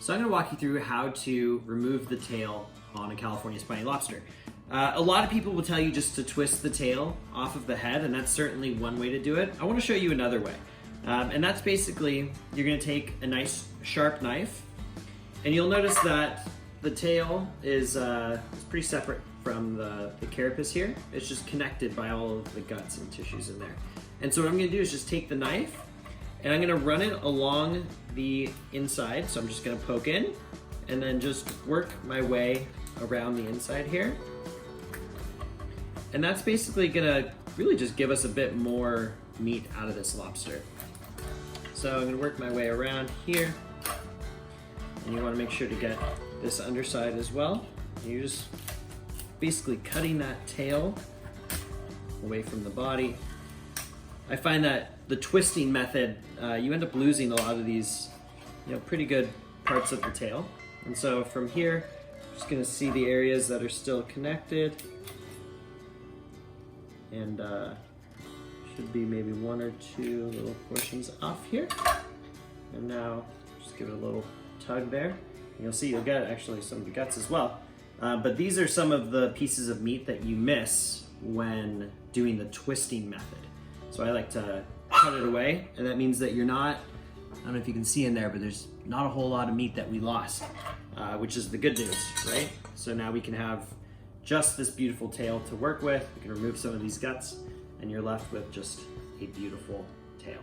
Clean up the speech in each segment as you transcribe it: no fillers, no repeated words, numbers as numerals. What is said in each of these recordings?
So I'm going to walk you through how to remove the tail on a California spiny lobster. A lot of people will tell you just to twist the tail off of the head, and that's certainly one way to do it. I want to show you another way. And that's basically, you're going to take a nice sharp knife, and you'll notice that the tail is pretty separate from the carapace here. It's just connected by all of the guts and tissues in there. And so what I'm going to do is just take the knife, and I'm going to run it along the inside. So I'm just going to poke in and then just work my way around the inside here. And that's basically going to really just give us a bit more meat out of this lobster. So I'm going to work my way around here. And you want to make sure to get this underside as well. You're just basically cutting that tail away from the body. I find that the twisting method, you end up losing a lot of these, pretty good parts of the tail. And so from here, I'm just going to see the areas that are still connected, and should be maybe one or two little portions off here. And now just give it a little tug there. And you'll see you'll get actually some of the guts as well. But these are some of the pieces of meat that you miss when doing the twisting method. So I like to cut it away, and that means that you're not, I don't know if you can see in there, but there's not a whole lot of meat that we lost, which is the good news, right? So now we can have just this beautiful tail to work with. We can remove some of these guts, and you're left with just a beautiful tail.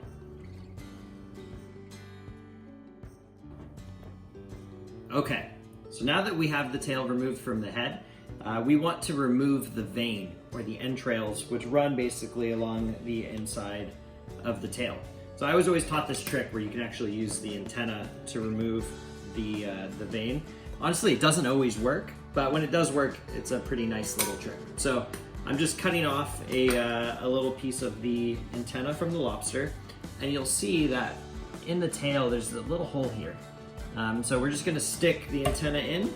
Okay, so now that we have the tail removed from the head, we want to remove the vein, or the entrails, which run basically along the inside of the tail. So I was always taught this trick where you can actually use the antenna to remove the vein. Honestly, it doesn't always work, but when it does work, it's a pretty nice little trick. So I'm just cutting off a little piece of the antenna from the lobster, and you'll see that in the tail there's a little hole here. So we're just going to stick the antenna in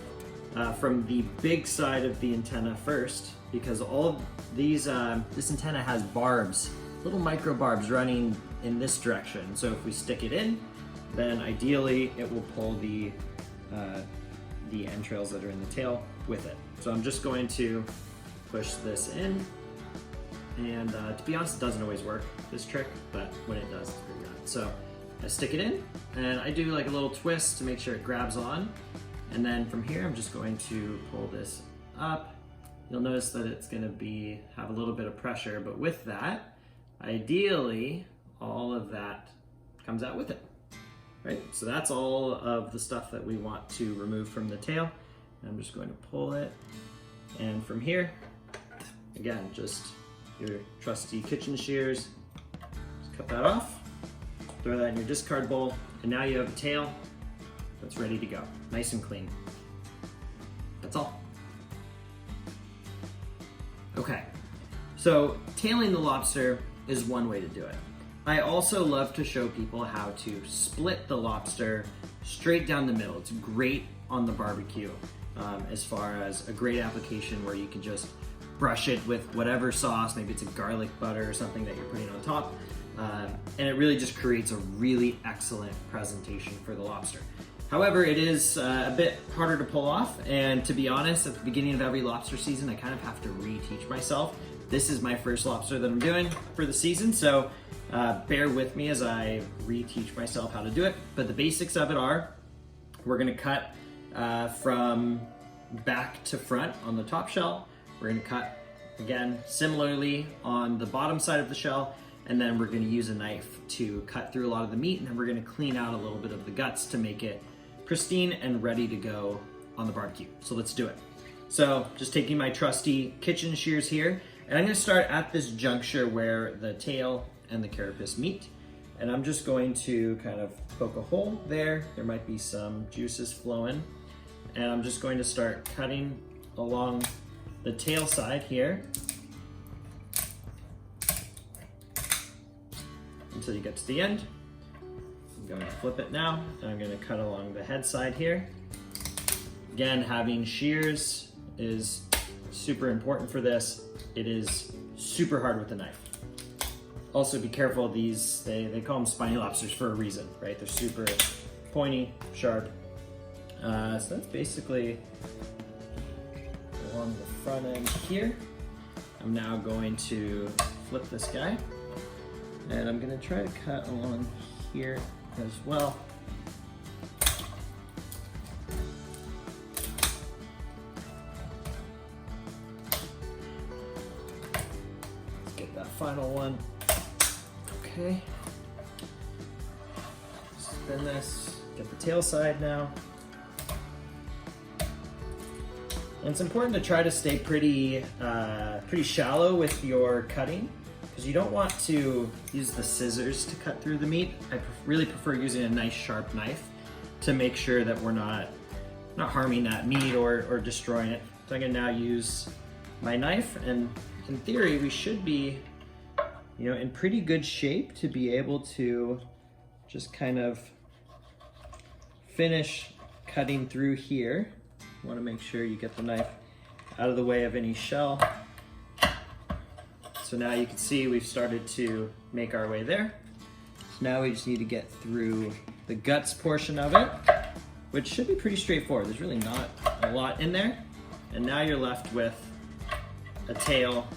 from the big side of the antenna first, because all of these, this antenna has barbs, little micro barbs running in this direction. So if we stick it in, then ideally it will pull the entrails that are in the tail with it. So I'm just going to push this in, and to be honest, it doesn't always work, this trick, but when it does, it's pretty good. So I stick it in, and I do like a little twist to make sure it grabs on. And then from here, I'm just going to pull this up. You'll notice that it's going to have a little bit of pressure, but with that, ideally, all of that comes out with it, right? So that's all of the stuff that we want to remove from the tail. I'm just going to pull it, and from here, again, just your trusty kitchen shears, just cut that off, throw that in your discard bowl, and now you have a tail that's ready to go, nice and clean. That's all. Okay, so tailing the lobster is one way to do it. I also love to show people how to split the lobster straight down the middle. It's great on the barbecue, as far as a great application where you can just brush it with whatever sauce, maybe it's a garlic butter or something that you're putting on top, and it really just creates a really excellent presentation for the lobster. However, it is a bit harder to pull off, and to be honest, at the beginning of every lobster season, I kind of have to reteach myself. This is my first lobster that I'm doing for the season, so bear with me as I reteach myself how to do it. But the basics of it are, we're gonna cut from back to front on the top shell. We're gonna cut, again, similarly on the bottom side of the shell, and then we're gonna use a knife to cut through a lot of the meat, and then we're gonna clean out a little bit of the guts to make it pristine and ready to go on the barbecue. So let's do it. So just taking my trusty kitchen shears here, and I'm gonna start at this juncture where the tail and the carapace meet. And I'm just going to kind of poke a hole there. There might be some juices flowing. And I'm just going to start cutting along the tail side here until you get to the end. I'm going to flip it now, and I'm going to cut along the head side here. Again, having shears is super important for this. It is super hard with a knife. Also be careful, these, they call them spiny lobsters for a reason, right? They're super pointy, sharp, So that's basically along the front end here. I'm now going to flip this guy, and I'm going to try to cut along here as well. Let's get that final one. Okay. Spin this, get the tail side now. And it's important to try to stay pretty shallow with your cutting, because you don't want to use the scissors to cut through the meat. I really prefer using a nice sharp knife to make sure that we're not harming that meat or destroying it. So I'm gonna now use my knife, and in theory we should be, in pretty good shape to be able to just kind of finish cutting through here. You want to make sure you get the knife out of the way of any shell. So now you can see we've started to make our way there. So now we just need to get through the guts portion of it, which should be pretty straightforward. There's really not a lot in there. And now you're left with a tail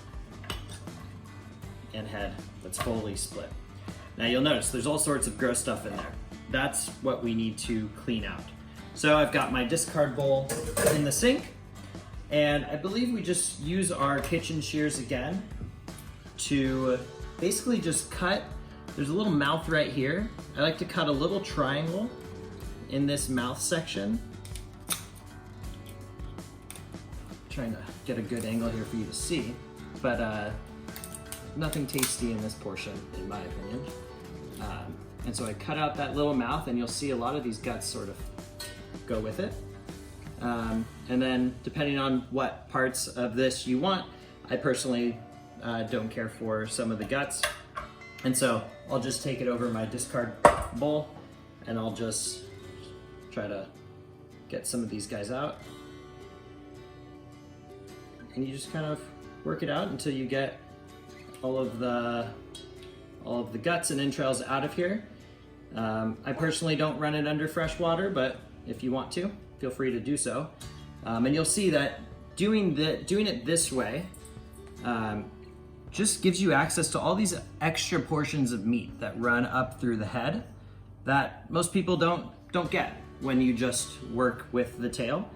and head that's fully split. Now you'll notice there's all sorts of gross stuff in there. That's what we need to clean out. So I've got my discard bowl in the sink, and I believe we just use our kitchen shears again to basically just cut. There's a little mouth right here. I like to cut a little triangle in this mouth section. Trying to get a good angle here for you to see, but nothing tasty in this portion, in my opinion. And so I cut out that little mouth, and you'll see a lot of these guts sort of go with it. And then depending on what parts of this you want, I personally don't care for some of the guts. And so I'll just take it over my discard bowl, and I'll just try to get some of these guys out. And you just kind of work it out until you get all of the guts and entrails out of here. I personally don't run it under fresh water, but if you want to, feel free to do so. And you'll see that doing it this way just gives you access to all these extra portions of meat that run up through the head that most people don't get when you just work with the tail.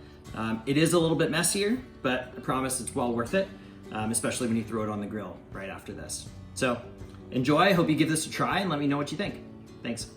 It is a little bit messier, but I promise it's well worth it, especially when you throw it on the grill right after this. So enjoy, I hope you give this a try and let me know what you think. Thanks.